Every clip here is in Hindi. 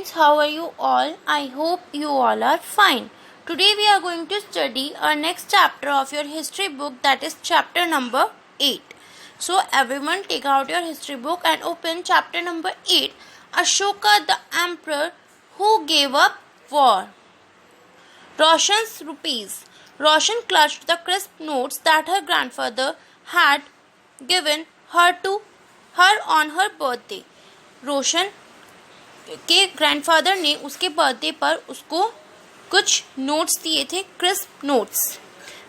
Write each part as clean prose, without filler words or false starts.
students, how are you all? I hope you all are fine. Today we are going to study our next chapter of your history book, that is chapter number 8. So everyone take out your history book and open chapter number 8, Ashoka the Emperor who gave up war. Roshan's rupees. Roshan clutched the crisp notes that her grandfather had given her on her birthday. रोशन के ग्रैंडफादर ने उसके बर्थडे पर उसको कुछ नोट्स दिए थे, crisp notes.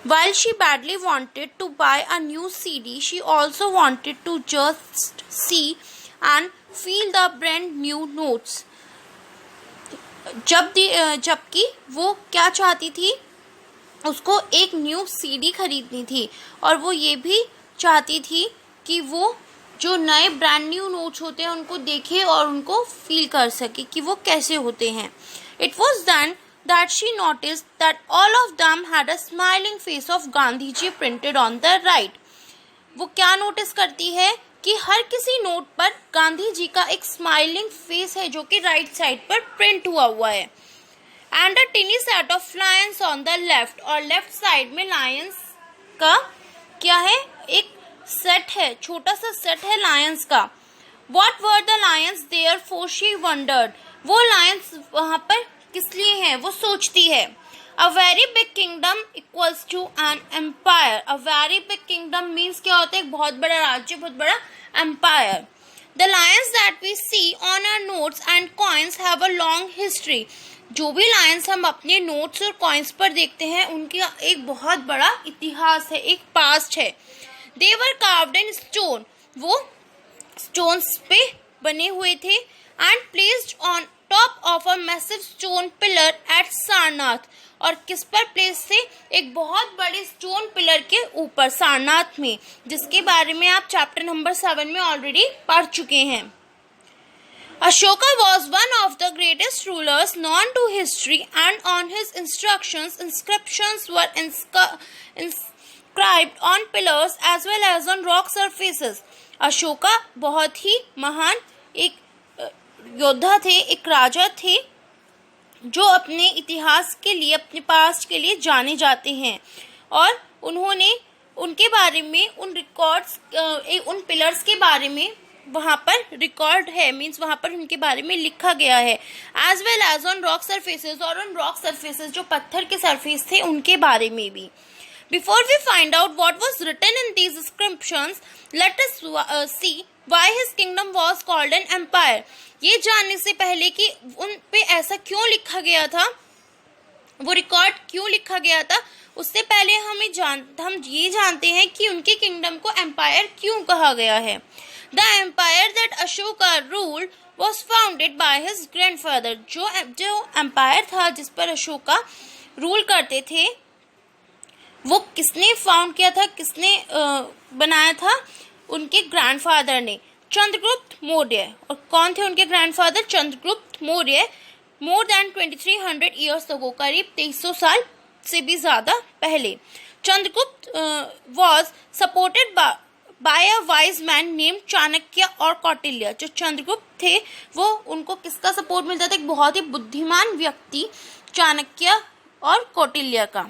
While she badly wanted to buy a new CD, she also wanted to just see and feel the brand new notes. जबकि वो क्या चाहती थी, उसको एक न्यू सीडी खरीदनी थी और वो ये भी चाहती थी कि वो जो नए ब्रांड न्यू नोट्स होते हैं उनको देखे और उनको फील कर सके कि वो कैसे होते हैं. It was then that she noticed that all of them had a smiling face of Gandhi ji printed on the right. वो क्या नोटिस करती है कि हर किसी नोट पर गांधी जी का एक स्माइलिंग फेस है जो कि राइट साइड पर प्रिंट हुआ है. And a टिनी set of Lions on the left, और लेफ्ट साइड में लायंस का क्या है, एक सेट है, छोटा सा सेट है लायंस का. What were the lions there for, she wondered. वो लायंस वहां पर किस लिए हैं, वो सोचती है. A very big kingdom equals to an empire. A very big kingdom means क्या होता है, एक बहुत बड़ा राज्य, बहुत बड़ा empire. The lions that we see on our notes and coins have a long history. जो भी लायंस हम अपने नोट्स और कॉइन्स पर देखते हैं उनका एक बहुत बड़ा इतिहास है, एक पास्ट है. They were carved in stone. वो स्टोन्स पे बने हुए थे. And placed on top of a massive stone pillar at Sarnath. और किस पर प्लेस थे, एक बहुत बड़े स्टोन पिलर के ऊपर सारनाथ में, जिसके बारे में आप चैप्टर नंबर 7 में ऑलरेडी पढ़ चुके हैं. Ashoka was one of the greatest rulers known to history, and on his instructions, inscriptions were inscribed on pillars as well as on rock surfaces. Ashoka बहुत ही महान एक योद्धा थे, एक राजा थे जो अपने इतिहास के लिए, अपने पास्ट के लिए जाने जाते हैं. और उन्होंने उनके बारे में, उन रिकॉर्ड्स, उन पिलर्स के बारे में वहाँ पर रिकॉर्ड है, मीन्स वहाँ पर उनके बारे में लिखा गया है. As well as on rock surfaces, और उन रॉक सरफेसेस जो पत्थर के सरफेस थे उनके बारे में भी. Before we find out what was written in these inscriptions, let us see why his kingdom was called an empire. ये जानने से पहले कि उन पे ऐसा क्यों लिखा गया था, वो रिकॉर्ड क्यों लिखा गया था, उससे पहले हम ये जानते हैं कि उनके किंगडम को एम्पायर क्यों कहा गया है. The empire that Ashoka ruled was founded by his grandfather. जो एम्पायर था जिस पर अशोका रूल करते थे, वो किसने फाउंड किया था, किसने बनाया था, उनके ग्रैंडफादर ने, चंद्रगुप्त मौर्य. और कौन थे उनके grandfather, Chandragupta Maurya. More than 2300 years ago, करीब 2300 साल से भी ज्यादा पहले. Chandragupta was supported by a wise man named Chanakya और कौटिल्य. जो चंद्रगुप्त थे वो, उनको किसका सपोर्ट मिलता था, एक बहुत ही बुद्धिमान व्यक्ति चाणक्य और कौटिल्य का.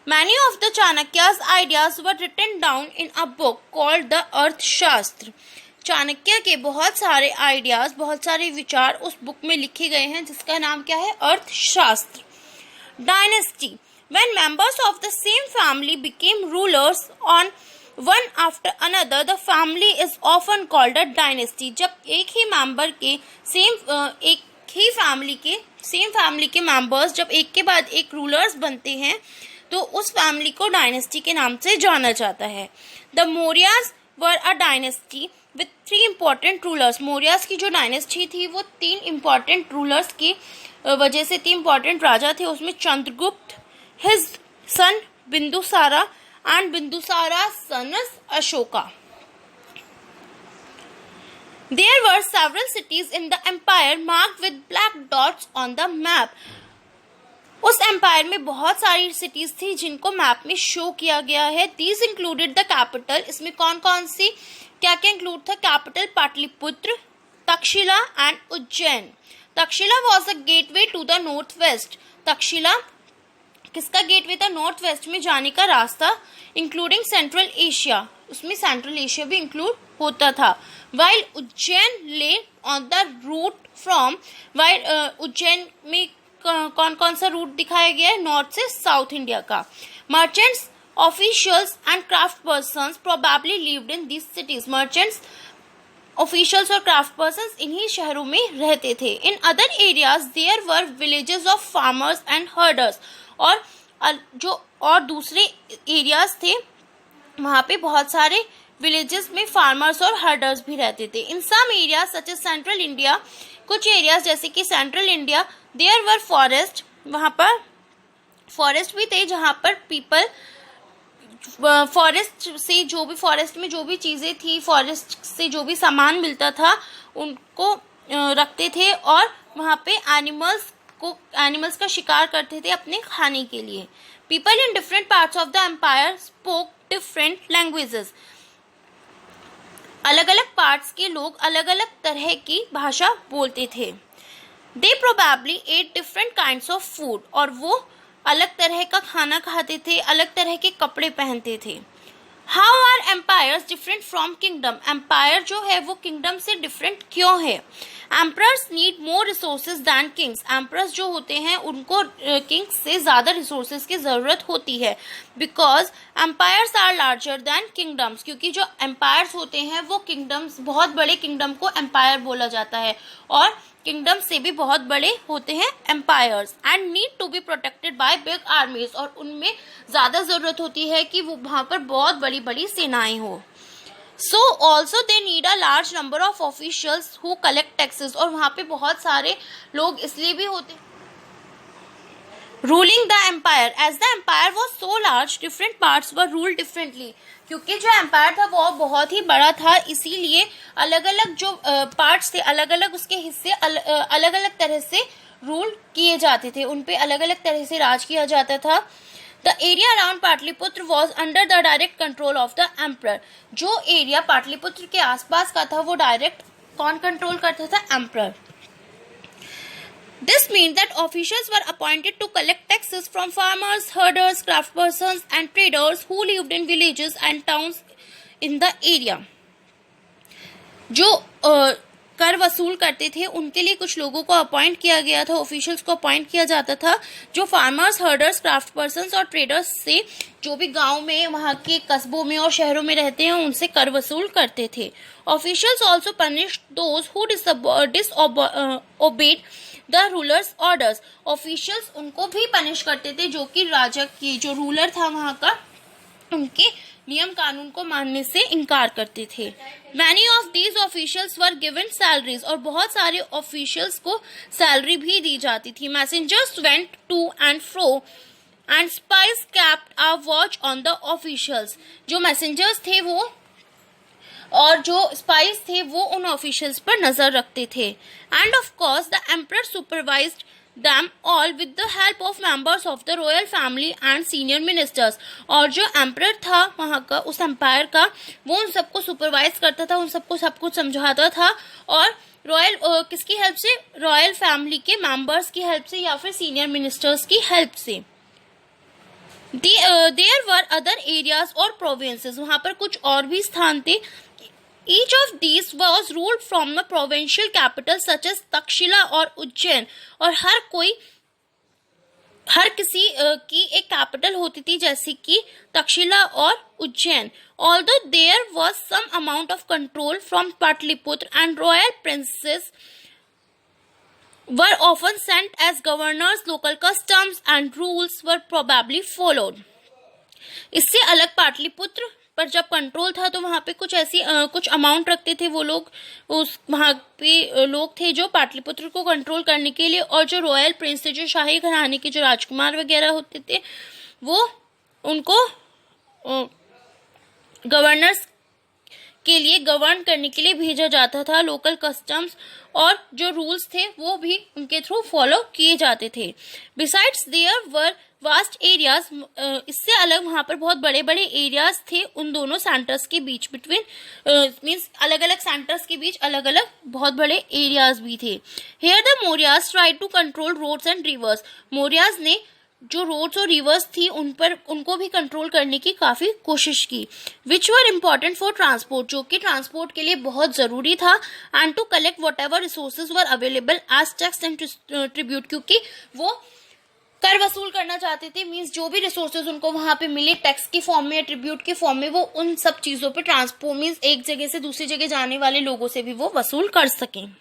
Many of the Chanakya's ideas were written down in a book called the अर्थशास्त्र. चाणक्य के बहुत सारे आइडियाज, बहुत सारे विचार उस बुक में लिखे गए हैं जिसका नाम क्या है, अर्थशास्त्र. Dynasty. When members of the same family became rulers on one after another, the family is often called a dynasty. जब एक ही मेंबर के सेम फैमिली के मेंबर्स जब एक के बाद एक रूलर्स बनते हैं तो उस फैमिली को डायनेस्टी के नाम से जाना जाता है. The Mauryas were a dynasty with 3 important rulers. Mauryas की जो डायनेस्टी थी वो 3 इम्पॉर्टेंट रूलर्स की वजह से, 3 इम्पॉर्टेंट राजा थे, उसमें Chandragupta, his son Bindusara and Bindusara son Ashoka. There were several cities in the empire marked with black dots on the map. उस एम्पायर में बहुत सारी सिटीज थी जिनको मैप में शो किया गया है. These included the capital. इसमें कौन कौन सी, क्या क्या इंक्लूड था, capital Pataliputra, Taxila and Ujjain. Taxila was a gateway to the north west. Taxila किसका गेटवे था? नॉर्थ वेस्ट में जाने का रास्ता, इंक्लूडिंग सेंट्रल एशिया, उसमें सेंट्रल एशिया भी इंक्लूड होता था। While Ujjain lay on the route from, while Ujjain में कौन कौन सा रूट दिखाया गया है? नॉर्थ से साउथ इंडिया का। Merchants, officials and craft persons probably lived in this cities. Merchants, officials और क्राफ्ट पर्सन्स इन्हीं शहरों में रहते थे। In other areas there were villages of farmers and herders, और जो और दूसरे एरियाज थे वहाँ पे बहुत सारे विलेजेस में फार्मर्स और हर्डर्स भी रहते थे। In some areas such as central India, कुछ एरियाज जैसे कि central India, there were forest, वहाँ पर फॉरेस्ट भी थे जहाँ पर पीपल फॉरेस्ट से जो भी, फॉरेस्ट में जो भी चीज़ें थी, फॉरेस्ट से जो भी सामान मिलता था उनको रखते थे, और वहाँ पे एनिमल्स का शिकार करते थे अपने खाने के लिए। People in different parts of the empire spoke different languages. अलग अलग पार्ट्स के लोग अलग अलग तरह की भाषा बोलते थे। They probably at different kinds of food, और वो अलग तरह का खाना खाते थे, अलग तरह के कपड़े पहनते थे। How are empires different from kingdom? Empire जो है वो किंगडम से डिफरेंट क्यों है? Emperors need more resources than kings. Emperors जो होते हैं उनको किंग्स से ज़्यादा रिसोर्सेज की ज़रूरत होती है, because empires are larger than kingdoms, क्योंकि जो एम्पायर्स होते हैं वो किंगडम्स, बहुत बड़े किंगडम को एम्पायर बोला जाता है, और किंगडम से भी बहुत बड़े होते हैं empires. And need to be protected by big armies, और उनमें ज़्यादा ज़रूरत होती है कि वो वहाँ पर बहुत बड़ी बड़ी सेनाएं हो। So also they need a large number of officials who collect taxes, और वहाँ पे बहुत सारे लोग इसलिए भी होते हैं। Ruling the empire, as the empire was so large different parts were rule differently, क्योंकि जो एम्पायर था वो बहुत ही बड़ा था, इसीलिए अलग अलग जो पार्ट्स थे, अलग अलग उसके हिस्से अलग अलग तरह से रूल किए जाते थे, उन पे अलग अलग तरह से राज किया जाता था। The area around Pataliputra was under the direct control of the emperor. जो एरिया पाटलिपुत्र के आसपास का था वो डायरेक्ट कौन कंट्रोल करता था? Emperor. This means that officials were appointed to collect taxes from farmers, herders, craftspersons and traders who lived in villages and towns in the area. जो कर वसूल करते थे उनके लिए कुछ लोगों को अपॉइंट किया गया था, ऑफिशियल्स को अपॉइंट किया जाता था, जो फार्मर्स, हर्डर्स, क्राफ्ट पर्सन्स और ट्रेडर्स से जो भी गांव में, वहाँ के कस्बों में और शहरों में रहते हैं उनसे कर वसूल करते थे। Officials also punished those who disobeyed the rulers orders. Officials उनको भी पनिश करते थे जो कि राजा की, जो रूलर था वहाँ का, उनके नियम कानून को मानने से इनकार करते थे। Many of these officials were given salaries, और बहुत सारे ऑफिशियल्स को सैलरी भी दी जाती थी। Messengers went to and fro and spies kept a watch on the officials. जो मैसेंजर्स थे वो और जो स्पाइस थे वो उन ऑफिशियल्स पर नजर रखते थे। End of course the emperor supervised them all with the help of members of the royal family and senior ministers। और जो एम्परर था वहाँ का, उस एम्पायर का, वो उन सबको सुपरवाइज करता था, उन सबको सब कुछ समझाता था, और रॉयल किसकी हेल्प से? रॉयल फैमिली के मेंबर्स की हेल्प से या फिर सीनियर मिनिस्टर्स की हेल्प से। देयर वर अदर एरियाज और प्रोविंसेस, वहाँ पर कुछ और भी स्थान थे। Each of these was ruled from a provincial capital such as Takshashila और उज्जैन, और हर किसी की एक कैपिटल होती थी, जैसे कि तक्षशिला और Ujjain. Although there was some amount of control from Patliputra, and royal princes were often sent as governors, local customs and rules were probably followed। इससे अलग पाटलिपुत्र पर जब कंट्रोल था तो वहाँ पे कुछ अमाउंट रखते थे वो लोग, उस वहाँ पे लोग थे जो पाटलिपुत्र को कंट्रोल करने के लिए, और जो रॉयल प्रिंस थे, जो शाही घराने के जो राजकुमार वगैरह होते थे, वो उनको गवर्नर्स के लिए गवर्न करने के लिए भेजा जाता था। लोकल कस्टम्स और जो रूल्स थे वो भी उनके थ्रू फॉलो किए जाते थे। Besides there were vast areas, इससे अलग वहाँ पर बहुत बड़े बड़े एरियाज थे उन दोनों सेंटर्स के बीच, बिटवीन मीन्स अलग अलग सेंटर्स के बीच अलग अलग बहुत बड़े एरियाज भी थे. Here the Mauryas try to control roads and rivers. Mauryas ने जो रोड्स और रिवर्स थी उनको भी कंट्रोल करने की काफी कोशिश की. Which were important for transport, जो कि ट्रांसपोर्ट के लिए बहुत जरूरी था. And to collect whatever resources were available as tax and tribute, क्योंकि वो कर वसूल करना चाहते थे. मीन्स जो भी रिसोर्सेज उनको वहां पे मिले टैक्स के फॉर्म में या ट्रिब्यूट के फॉर्म में, वो उन सब चीजों पे ट्रांसपोर्ट मीन्स एक जगह से दूसरी जगह जाने वाले लोगों से भी वो वसूल कर सकें.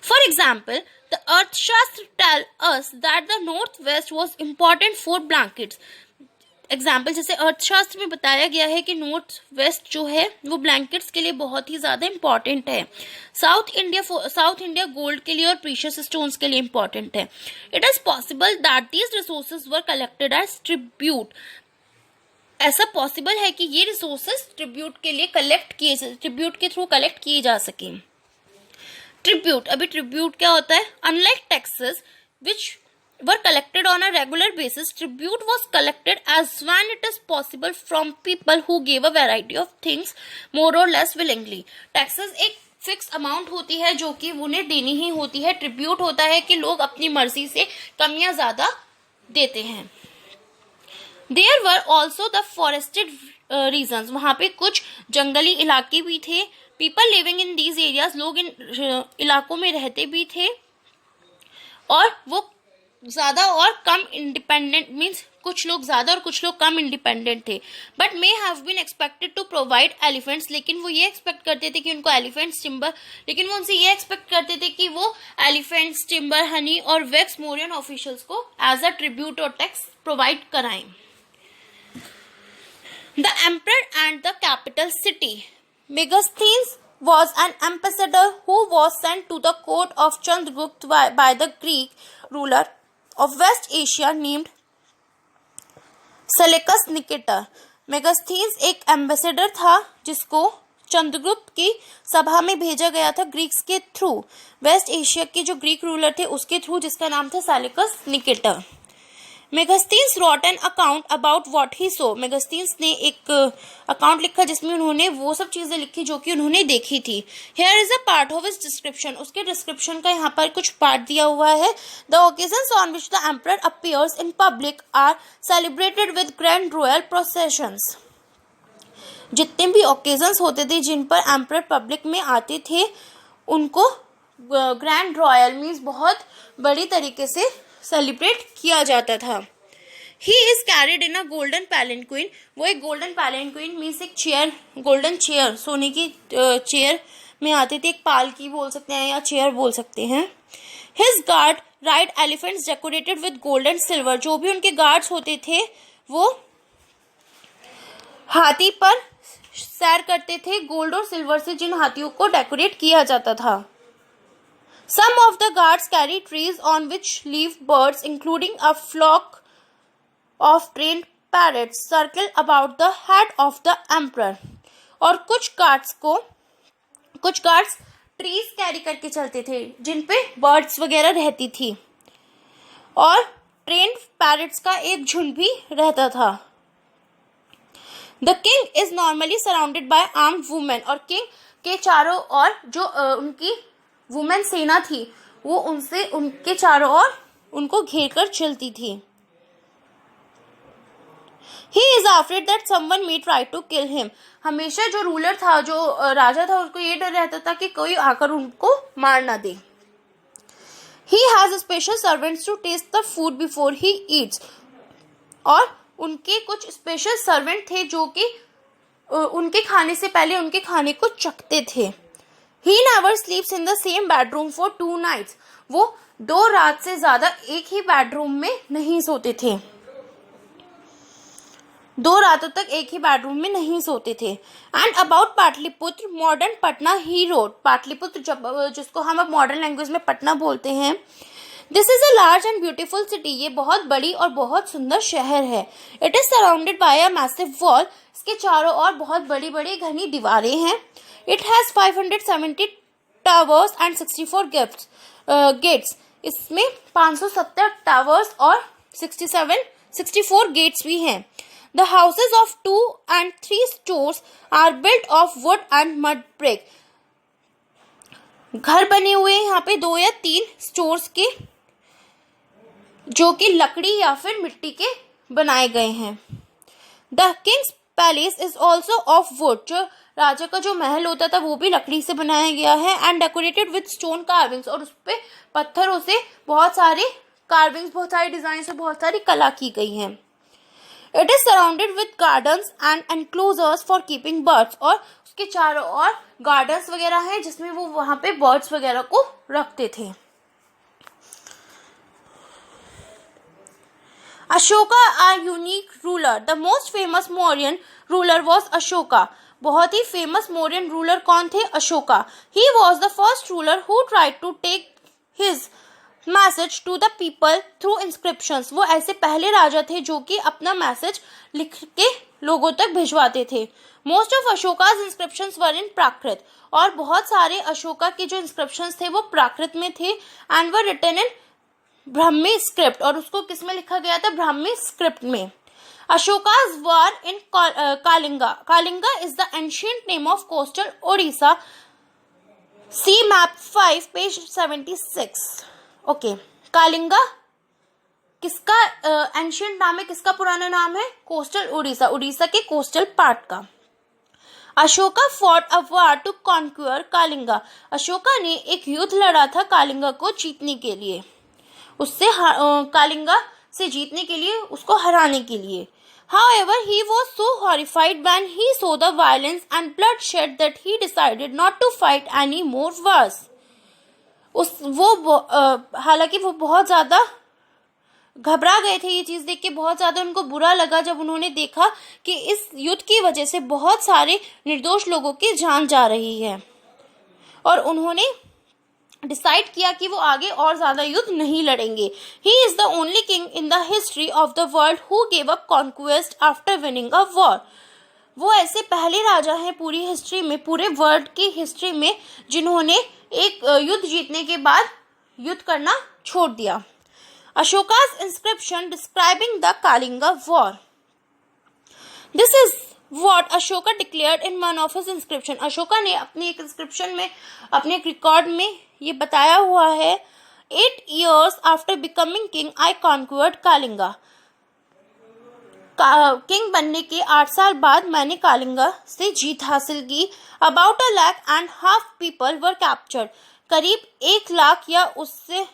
For example, the Arthashastra tell us that the northwest was important for blankets. Example जैसे अर्थशास्त्र में बताया गया है कि नॉर्थ वेस्ट जो है वो ब्लैंकेट्स के लिए बहुत ही ज्यादा इंपॉर्टेंट है. साउथ इंडिया गोल्ड के लिए और प्रीशियस स्टोन्स के लिए इंपॉर्टेंट है. It is possible that these resources were collected as tribute. ऐसा पॉसिबल है कि ये रिसोर्सेज ट्रिब्यूट के लिए ट्रिब्यूट के थ्रू कलेक्ट किए जा सके. ट्रिब्यूट, अभी ट्रिब्यूट क्या होता है? Unlike taxes which were collected on a regular basis, tribute was collected as when it is possible from people who gave a variety of things more or less willingly. Taxes एक फिक्स अमाउंट होती है जो कि उन्हें देनी ही होती है. ट्रिब्यूट होता है कि लोग अपनी मर्जी से कम या ज्यादा देते हैं. There were also the forested regions, वहां पे कुछ जंगली इलाके भी थे. People living in these areas, लोग इन इलाकों में रहते भी थे और वो ज्यादा और कम इंडिपेंडेंट, मीन्स कुछ लोग ज्यादा और कुछ लोग कम इंडिपेंडेंट थे. But may have been expected to provide elephants, लेकिन वो ये एक्सपेक्ट करते थे कि उनको एलिफेंट्स, टिम्बर, लेकिन वो उनसे ये एक्सपेक्ट करते थे कि वो एलिफेंट्स, टिम्बर, हनी और वैक्स मौर्यन ऑफिशियल्स को एज अ ट्रिब्यूट और टैक्स प्रोवाइड कराएं. The emperor and the capital city. Megasthenes was an ambassador who was sent to the court of Chandragupta by the Greek ruler of West Asia named Seleucus Nicator. मेगास्थीन्स एक एम्बेसडर था जिसको चंद्रगुप्त की सभा में भेजा गया था ग्रीक्स के थ्रू. वेस्ट एशिया के जो ग्रीक रूलर थे उसके थ्रू, जिसका नाम था Seleucus Nicator. Megasthenes wrote an account about what he saw. Megasthenes ने एक अकाउंट लिखा जिसमें उन्होंने वो सब चीजें लिखी जो कि उन्होंने देखी थी. Here is a part of his description. उसके डिस्क्रिप्शन का यहाँ पर कुछ पार्ट दिया हुआ है. The occasions on which the emperor appears in public are celebrated with grand royal processions. जितने भी ओकेजन्स होते थे जिन पर एम्परर पब्लिक में आते थे उनको ग्रैंड रॉयल मीन्स बहुत बड़ी तरीके से सेलिब्रेट किया जाता था. He is carried in a golden palanquin. वो एक गोल्डन पैलेंक्विन मीन्स एक चेयर, गोल्डन चेयर, सोने की चेयर में आते थे. एक पालकी बोल सकते हैं या चेयर बोल सकते हैं. His guard ride elephants decorated with gold and silver. जो भी उनके गार्ड्स होते थे वो हाथी पर सैर करते थे गोल्ड और सिल्वर से, जिन हाथियों को डेकोरेट किया जाता था. Some of the guards carry trees on which live birds, including a flock of trained parrots, circle about the head of the emperor. और कुछ गार्ड्स ट्रीज कैरी करके चलते थे जिन पे बर्ड्स वगैरह रहती थी और ट्रेंड पैरट्स का एक झुंड भी रहता था. The king is normally surrounded by armed women. और किंग के चारों ओर जो उनकी वुमेन सेना थी वो उनके चारों ओर उनको घेर कर चलती थी. He is afraid that someone may try to kill him. हमेशा जो रूलर था, जो राजा था, उसको ये डर रहता था कि कोई आकर उनको मार ना दे. He has special servants to taste the food before he eats. और उनके कुछ स्पेशल सर्वेंट थे जो कि उनके खाने से पहले उनके खाने को चखते थे. He never sleeps in the same bedroom for 2 nights. वो 2 रात से ज्यादा एक ही बेडरूम में नहीं सोते थे. 2 रातों तक एक ही बेडरूम में नहीं सोते थे. And about Pataliputra, modern Patna he road. Pataliputra जिसको हम अब मॉडर्न लैंग्वेज में पटना बोलते हैं. This is a large and beautiful city. ये बहुत बड़ी और बहुत सुंदर शहर है. It is surrounded by a massive wall. इसके चारों ओर बहुत बड़ी बड़ी घनी दीवारें हैं. It has 570 towers and 64 gates. इसमें 570 टावर्स और 64 गेट्स भी हैं। The houses of 2 and 3 stores are built of wood and mud brick. घर बने हुए हैं यहाँ पे 2 या 3 स्टोर्स के, जो कि लकड़ी या फिर मिट्टी के बनाए गए हैं। The king's palace is also of wood. जो राजा का जो महल होता था वो भी लकड़ी से बनाया गया है। And decorated with stone carvings. और उस पे पत्थरों से बहुत सारे carvings, बहुत सारे डिजाइन से बहुत सारी कला की गई है। It is surrounded with gardens and enclosures for keeping birds. और उसके चारों ओर गार्डन्स वगैरह हैं जिसमें वो वहां पे बर्ड्स वगैरह को रखते थे। Ashoka, a unique ruler. The most famous Mauryan ruler was Ashoka. बहुत ही फेमस मौर्यन रूलर कौन थे? Ashoka. He was the first ruler who tried to take his message to the people through inscriptions. वो ऐसे पहले राजा थे जो कि अपना मैसेज लिख के लोगों तक भिजवाते थे। मोस्ट ऑफ अशोकाज इंस्क्रिप्शंस वर इन प्राकृत। और बहुत सारे अशोका के जो इंस्क्रिप्शंस थे वो प्राकृत में थे। And were written in Brahmi script. और उसको किस में लिखा गया था? ब्राह्मी स्क्रिप्ट में। Ashoka's war in Kalinga. Kalinga is the ancient name of coastal Odisha. See map 5 page 76। Okay, Kalinga किसका एंशियंट नाम है? किसका पुराना नाम है? कोस्टल उड़ीसा, उड़ीसा के कोस्टल पार्ट का। Ashoka fought a war to conquer Kalinga. Ashoka ने एक युद्ध लड़ा था कालिंगा को जीतने के लिए, उससे कालिंगा से जीतने के लिए, उसको हराने के लिए। However, he was so horrified when he saw the violence and bloodshed that he decided not to fight any more wars. हालांकि वो बहुत ज़्यादा घबरा गए थे, ये चीज़ देख के बहुत ज़्यादा उनको बुरा लगा जब उन्होंने देखा कि इस युद्ध की वजह से बहुत सारे निर्दोष लोगों की जान जा रही है। और उन्होंने डिसाइड किया कि वो आगे और ज़्यादा युद्ध नहीं लड़ेंगे। He is the only king in the history of the world who gave up conquest after winning a war. वो ऐसे पहले राजा हैं पूरी हिस्ट्री में, पूरे वर्ल्ड की हिस्ट्री में, जिन्होंने एक युद्ध जीतने के बाद युद्ध करना छोड़ दिया। अशोका's inscription describing the Kalinga war. This is what Ashoka declared in one of his inscription. Ashoka ने अपनी एक इंस्क्रिप्शन में, अपने एक रिकॉर्ड में ये बताया हुआ है, 8 years after becoming king, I conquered Kalinga. King बनने के 8 साल बाद मैंने कालिंगा से जीत हासिल की। About 1.5 lakh people were captured. करीब 1 लाख या उससे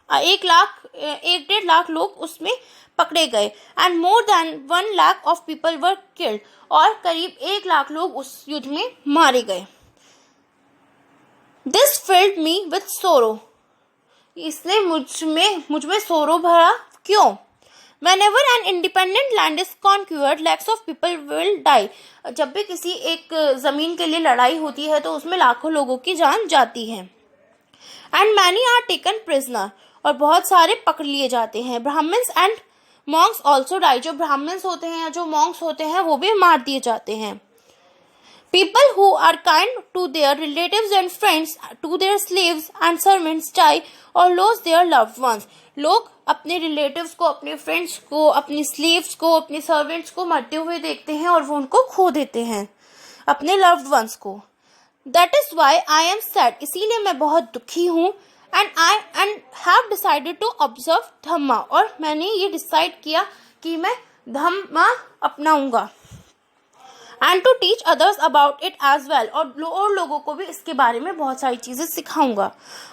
1.5 लाख लोग उसमें पकड़े गए। And more than 1 lakh of people were killed. और करीब 1 लाख लोग उस युद्ध में मारे गए। दिस फिल्ड मी विथ सोरो। इसने मुझ में सोरो भरा। क्यों? Whenever an independent land is conquered, lakhs of people will die. जब भी किसी एक जमीन के लिए लड़ाई होती है तो उसमें लाखों लोगों की जान जाती है। And many are taken prisoner. और बहुत सारे पकड़ लिए जाते हैं। Brahmins and monks also die. जो ब्राह्मण्स होते हैं या जो monks होते हैं वो भी मार दिए जाते हैं। People who are kind to their relatives and friends, to their slaves and servants die or lose their loved ones. लोग अपने रिलेटिव्स को, अपने फ्रेंड्स को, अपनी स्लेव्स को, अपने सर्वेंट्स को मरते हुए देखते हैं और वो उनको खो देते हैं, अपने लव्ड वंस को। That is why I am sad. इसीलिए मैं बहुत दुखी हूँ। And have decided to observe dhamma. और मैंने ये डिसाइड किया कि मैं धम्मा अपनाऊंगा। And to teach others about it as well. और लोगों को भी इसके बारे में बहुत सारी चीजें सिखाऊंगा।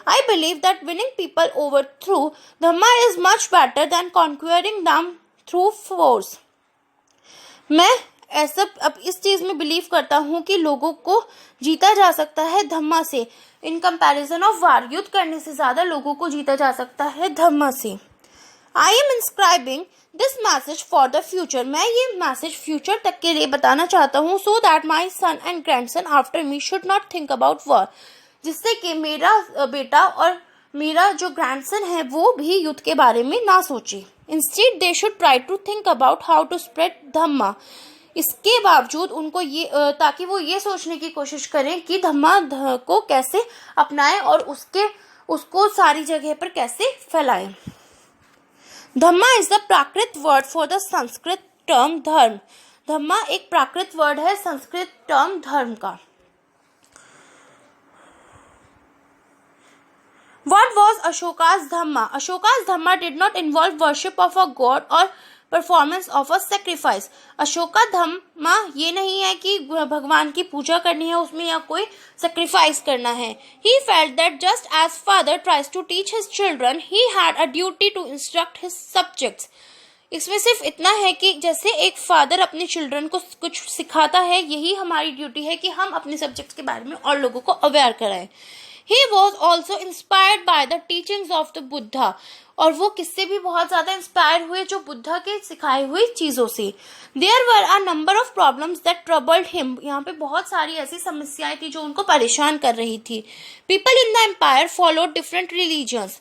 I believe that winning people over through dhamma is much better than conquering them through force. मैं ऐसा अब इस चीज में बिलीव करता हूँ कि लोगों को जीता जा सकता है धम्मा से, इन कंपैरिजन ऑफ वार। युद्ध करने से ज्यादा लोगों को जीता जा सकता है धम्मा से। I am inscribing this message for the future. मैं ये मैसेज फ्यूचर तक के लिए बताना चाहता हूँ। So that my son and grandson after me should not think about war. जिससे कि मेरा बेटा और मेरा जो ग्रैंडसन है वो भी युद्ध के बारे में ना सोचे। Instead they should try to think about how to spread dhamma. इसके बावजूद उनको ये ताकि वो ये सोचने की कोशिश करें कि धम्मा को कैसे अपनाएं और उसको सारी जगह पर कैसे फैलाएं। Dhamma is the Prakrit word for the Sanskrit term dharma. Dhamma एक प्राकृत वर्ड है संस्कृत टर्म धर्म का। What was Ashoka's Dhamma? Ashoka's Dhamma did not involve worship of a god or performance of a sacrifice. Ashoka धम्मा ये नहीं है कि भगवान की पूजा करनी है उसमें या कोई sacrifice करना है। He felt that just as father tries to teach his children, he had a duty to instruct his subjects. इसमें सिर्फ इतना है कि जैसे एक फादर अपने चिल्ड्रन को कुछ सिखाता है, यही हमारी ड्यूटी है कि हम अपने सब्जेक्ट्स के बारे में और लोगों को अवेयर कराएं। He was also inspired by the teachings of the Buddha. और वो किससे भी बहुत ज़्यादा इंस्पायर हुए, जो बुद्धा के सिखाई हुई चीज़ों से। There were a number of problems that troubled him. यहाँ पे बहुत सारी ऐसी समस्याएं थी जो उनको परेशान कर रही थी। People in the empire followed different religions.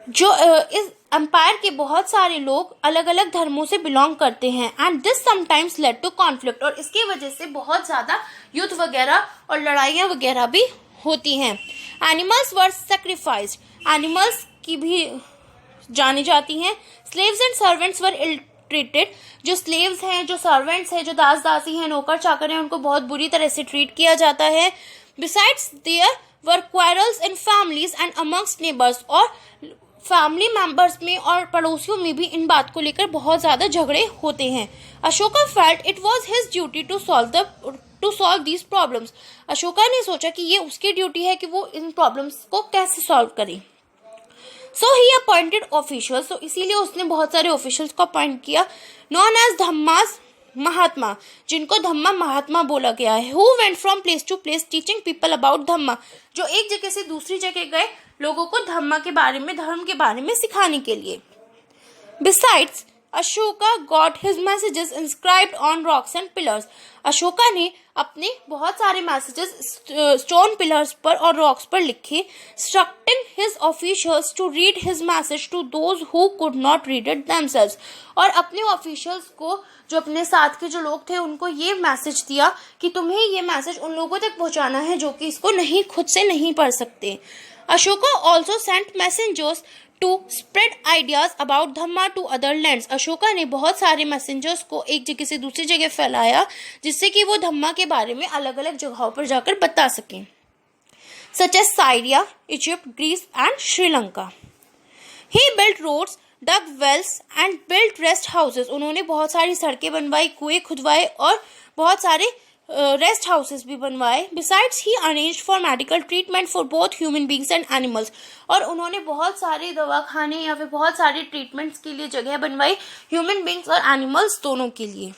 जो इस एम्पायर के बहुत सारे लोग अलग अलग धर्मों से बिलोंग करते हैं and this sometimes led to conflict. और इसकी वजह से बहुत ज़्यादा युद्ध वगैरह और लड़ाइयाँ वगैरह भी होती हैं। एनिमल्स वर सेक्रीफाइस्ड, एनिमल्स की भी जानी जाती हैं। Slaves and servants were ill treated, जो स्लेव्स हैं, जो सर्वेंट्स हैं, जो दास दासी हैं, नौकर चाकर हैं, उनको बहुत बुरी तरह से ट्रीट किया जाता है। Besides there were quarrels in families and amongst neighbours, और फैमिली मेंबर्स में और पड़ोसियों में भी इन बात को लेकर बहुत ज़्यादा झगड़े होते हैं। Ashoka felt it was his duty to solve these problems. Ashoka ने सोचा कि ये उसकी ड्यूटी है कि वो इन प्रॉब्लम्स को कैसे सॉल्व करे। सो ही अपॉइंटेड ऑफिशियल्स, तो इसीलिए उसने बहुत सारे ऑफिशियल्स को अपॉइंट किया, नॉन एज धम्मास महात्मा, जिनको धम्मा महात्मा बोला गया है। Who went from place to place teaching people about dhamma, जो एक जगह से दूसरी जगह गए लोगों को धम्मा के बारे में, धर्म के बारे में सिखाने के लिए। Besides Ashoka got his messages inscribed on rocks and pillars, Ashoka ने अपने बहुत सारे मैसेजेस स्टोन पिलर्स पर और रॉक्स पर लिखे, instructing his officials to read his message to those who could not read it themselves, और अपने ऑफिशियल्स को, जो अपने साथ के जो लोग थे, उनको ये मैसेज दिया कि तुम्हें ये मैसेज उन लोगों तक पहुंचाना है जो कि इसको नहीं, खुद से नहीं पढ़ सकते। Ashoka also sent messengers to spread ideas about dhamma to other lands, Ashoka ने बहुत सारे मैसेंजर्स को एक जगह से दूसरी जगह फैलाया जिससे कि वो धम्मा के बारे में अलग अलग जगहों पर जाकर बता सकें, such as Syria, Egypt, Greece and Sri Lanka. He built roads, dug Wales and built rest houses, उन्होंने बहुत सारी सड़कें बनवाई, कुएं खुदवाए और बहुत सारे रेस्ट हाउसेस भी बनवाए। Besides he arranged for medical treatment for both human beings and animals, और उन्होंने बहुत सारे दवाखाने या फिर बहुत सारे ट्रीटमेंट्स के लिए जगह बनवाई, ह्यूमन बींग्स और एनिमल्स दोनों के लिए।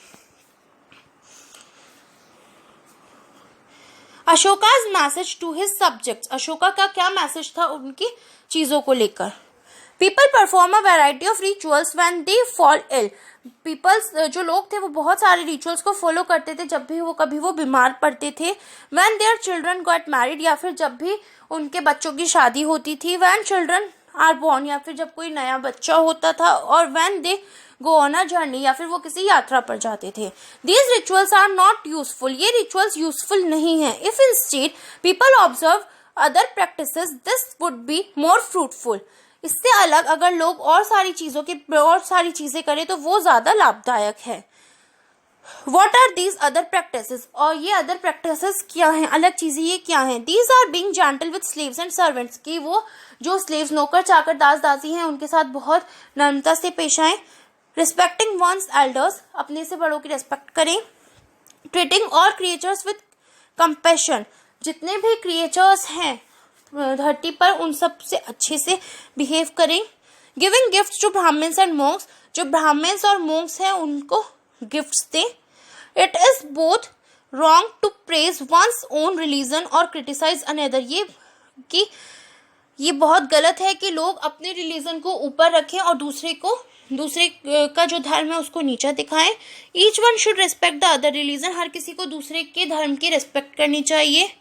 Ashoka's message to his subjects, Ashoka का क्या मैसेज था उनकी चीजों को लेकर। People perform a variety of rituals when they fall ill, peoples जो लोग थे वो बहुत सारे रिचुअल्स को फॉलो करते थे जब भी वो कभी वो बीमार पड़ते थे। When their children got married, या फिर जब भी उनके बच्चों की शादी होती थी। व्हेन चिल्ड्रन आर बोर्न, या फिर जब कोई नया बच्चा होता था। और when they go on a journey, या फिर वो किसी यात्रा पर जाते थे। These rituals are not useful, ये रिचुअल्स यूजफुल नहीं है। If instead people observe other practices this would be more fruitful, इससे अलग अगर लोग और सारी चीजें करें तो वो ज्यादा लाभदायक है। What are these other practices? और ये अदर प्रैक्टिसेस क्या हैं, अलग चीजें ये क्या हैं। These are being gentle with slaves and servants, कि वो जो स्लेव्स, नौकर चाकर, दास दासी हैं, उनके साथ बहुत नम्रता से पेश आएं। Respecting one's elders, अपने से बड़ों की रेस्पेक्ट करें। Treating all creatures with compassion, जितने भी क्रिएचर्स हैं धरती पर उन सब से अच्छे से बिहेव करें। Giving gifts to Brahmans and monks, जो ब्राह्मण्स और मोंक्स हैं उनको गिफ्ट्स दें। It is both wrong to praise one's own religion और क्रिटिसाइज अनदर, ये बहुत गलत है कि लोग अपने रिलीजन को ऊपर रखें और दूसरे का जो धर्म है उसको नीचा दिखाएं। Each one should respect the other religion, हर किसी को दूसरे के धर्म की रिस्पेक्ट करनी चाहिए।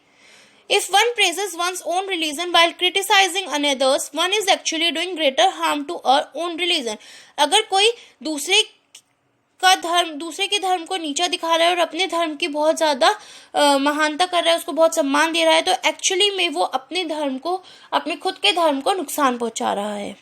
If one praises one's own religion while criticizing another's, one is actually doing greater harm to our own religion. अगर कोई दूसरे के धर्म को नीचा दिखा रहा है और अपने धर्म की बहुत ज़्यादा महानता कर रहा है, उसको बहुत सम्मान दे रहा है, तो एक्चुअली में वो अपने खुद के धर्म को नुकसान पहुंचा रहा है।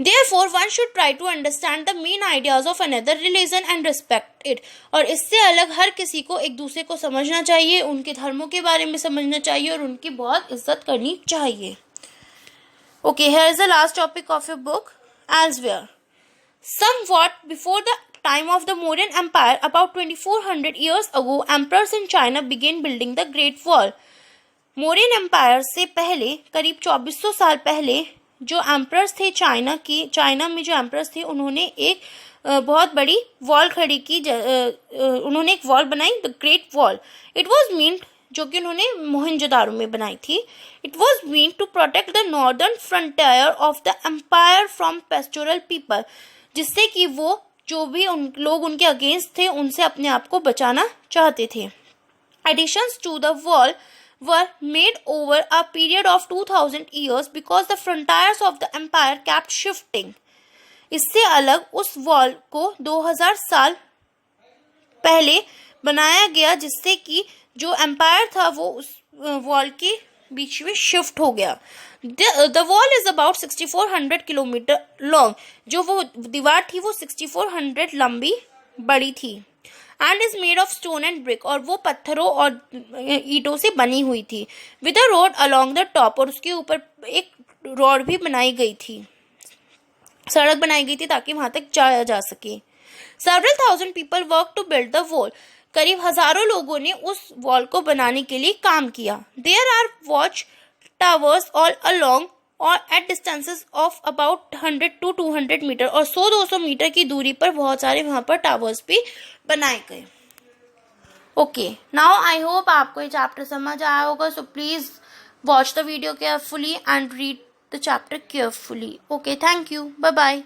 Therefore, one should try to understand the main ideas of another religion and respect it. और इससे अलग हर किसी को एक दूसरे को समझना चाहिए, उनके धर्मों के बारे में समझना चाहिए और उनकी बहुत इज्जत करनी चाहिए. Okay, here is the last topic of your book, Elsewhere. Somewhat before the time of the Mauryan Empire, about 2400 years ago, emperors in China began building the Great Wall. Mauryan empire से पहले करीब 2400 साल पहले जो एम्परर्स थे चाइना में जो एम्परर्स थे उन्होंने एक बहुत बड़ी वॉल खड़ी की. उन्होंने एक वॉल बनाई, the great wall. It was meant, जो कि उन्होंने मोहनजोदारो में बनाई थी. It was meant to protect the northern frontier of the empire from pastoral people, जिससे कि वो जो भी लोग उनके अगेंस्ट थे उनसे अपने आप को बचाना चाहते थे. Additions to the wall were made over a period of 2000 years because the frontiers of the empire kept shifting. इससे अलग उस वॉल को 2000 साल पहले बनाया गया, जिससे कि जो एम्पायर था वो उस वॉल के बीच में शिफ्ट हो गया. The wall is about 6400 kilometre long. जो वो दीवार थी वो 6400 लंबी बड़ी थी. And is made of stone and brick, और वो पत्थरों और ईंटों से बनी हुई थी. With a road along the top, और उसके ऊपर एक रोड भी बनाई गई थी, सड़क बनाई गई थी ताकि वहां तक जाया जा सके. Several thousand people work to build the wall. करीब हजारों लोगों ने उस वॉल को बनाने के लिए काम किया. There are watch towers all along और at distances of about 100 to 200 metre, और 100-200 मीटर की दूरी पर बहुत सारे वहां पर टावर्स भी बनाए गए. ओके, नाउ आई होप आपको ये चैप्टर समझ आया होगा. So please watch the video carefully and read the chapter carefully. Okay, thank you, bye bye.